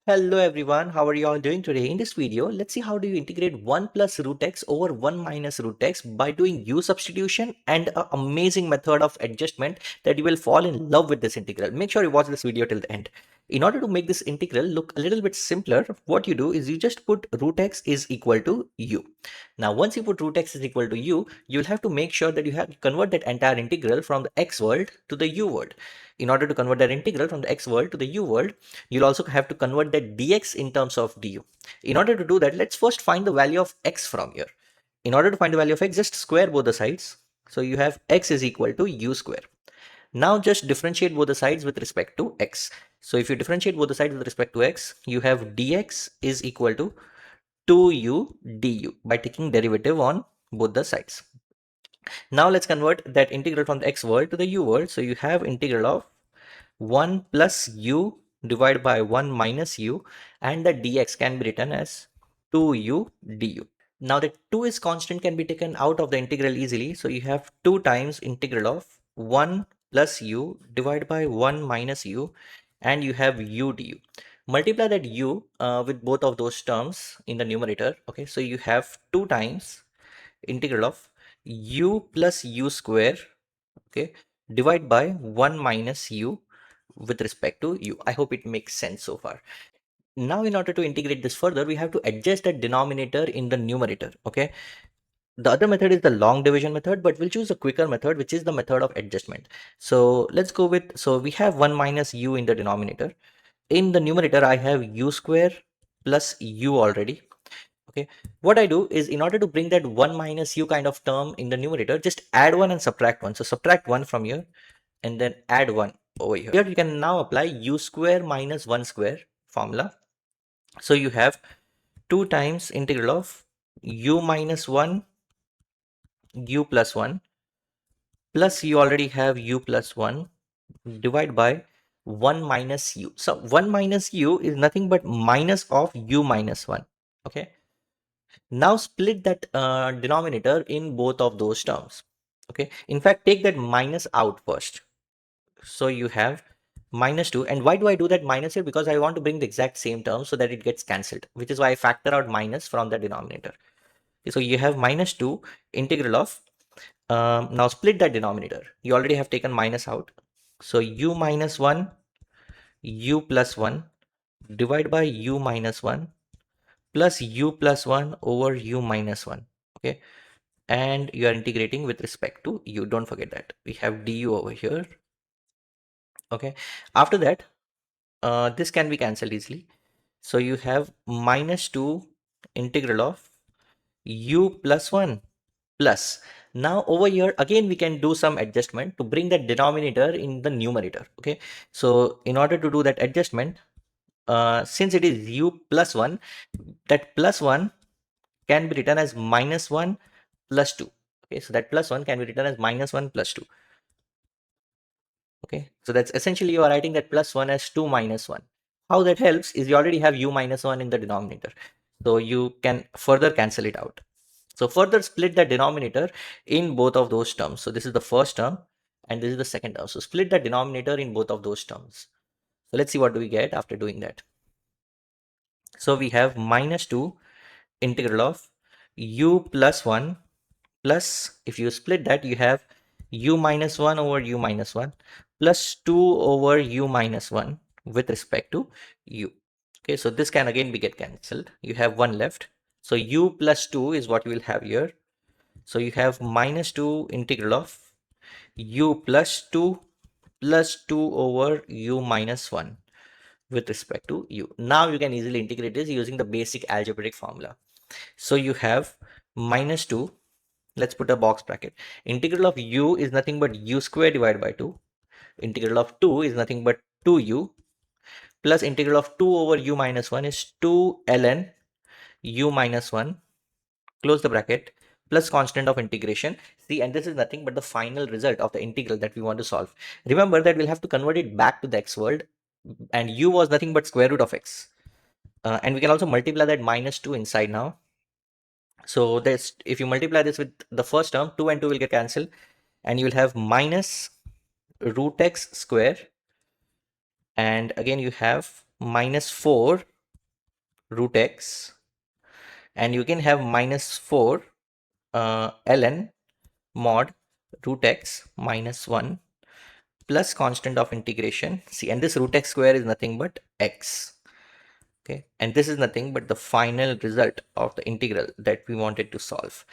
Hello everyone, how are you all doing today? In this video, let's see how do you integrate 1 plus root x over 1 minus root x by doing U substitution and an amazing method of adjustment that you will fall in love with this integral. Make sure you watch this video till the end. In order to make this integral look a little bit simpler, what you do is you just put root x is equal to u. Now once you put root x is equal to u, you'll have to make sure that you have to convert that entire integral from the x world to the u world. In order to convert that integral from the x world to the u world, you'll also have to convert that dx in terms of du. In order to do that, let's first find the value of x from here. In order to find the value of x, just square both the sides. So you have x is equal to u square. Now just differentiate both the sides with respect to x. So if you differentiate both the sides with respect to x, you have dx is equal to 2u du by taking derivative on both the sides. Now let's convert that integral from the x world to the u world. So you have integral of 1 plus u divided by 1 minus u, and the dx can be written as 2u du. Now that 2 is constant can be taken out of the integral easily. So you have 2 times integral of 1 plus u divided by 1 minus u, and you have u du. Multiply that u with both of those terms in the numerator. Okay, so you have 2 times integral of u plus u square, okay, divide by 1 minus u with respect to u. I hope it makes sense so far. Now in order to integrate this further, we have to adjust the denominator in the numerator. Okay, the other method is the long division method, but we'll choose a quicker method, which is the method of adjustment. So let's go with, so we have 1 minus u in the denominator. In the numerator, I have u square plus u already. Okay, what I do is, in order to bring that 1 minus u kind of term in the numerator, just add 1 and subtract 1. So subtract 1 from here and then add 1 over here. Here you can now apply u square minus 1 square formula. So you have 2 times integral of u minus 1 u plus 1 plus you already have u plus 1 divided by 1 minus u. So 1 minus u is nothing but minus of u minus 1. Okay, now split that denominator in both of those terms. Okay, in fact, take that minus out first. So you have minus 2, and why do I do that minus here? Because I want to bring the exact same term so that it gets cancelled, which is why I factor out minus from the denominator. So you have minus 2 integral of, now split that denominator. You already have taken minus out. So u minus 1 u plus 1 divided by u minus 1 plus u plus 1 over u minus 1. Okay, and you are integrating with respect to u. Don't forget that we have du over here. Okay, after that, this can be cancelled easily. So you have minus 2 integral of u plus 1 plus. Now over here again we can do some adjustment to bring the denominator in the numerator. Okay, so in order to do that adjustment, since it is u plus 1, that plus 1 can be written as minus 1 plus 2. Okay, so that plus 1 can be written as minus 1 plus 2. Okay, so that's essentially you are writing that plus 1 as 2 minus 1. How that helps is you already have u minus 1 in the denominator, so you can further cancel it out. So further split the denominator in both of those terms. So this is the first term and this is the second term. So split the denominator in both of those terms. So let's see what do we get after doing that. So we have minus 2 integral of u plus 1 plus, if you split that, you have u minus 1 over u minus 1 plus 2 over u minus 1 with respect to u. Okay, so this can again be get cancelled. You have 1 left. So u plus 2 is what you will have here. So you have minus 2 integral of u plus 2 over u minus 1 with respect to u. Now you can easily integrate this using the basic algebraic formula. So you have minus 2, let's put a box bracket. Integral of u is nothing but u square divided by 2. Integral of 2 is nothing but 2u plus integral of 2 over u minus 1 is 2 ln u minus 1, close the bracket, plus constant of integration. See, and this is nothing but the final result of the integral that we want to solve. Remember that we'll have to convert it back to the x world, and u was nothing but square root of x. And we can also multiply that minus 2 inside now. So this, if you multiply this with the first term, 2 and 2 will get cancelled, and you will have minus root x square, and again you have minus 4 root x, and you can have minus 4 ln mod root x minus 1 plus constant of integration. See, and this root x square is nothing but x. Okay, and this is nothing but the final result of the integral that we wanted to solve.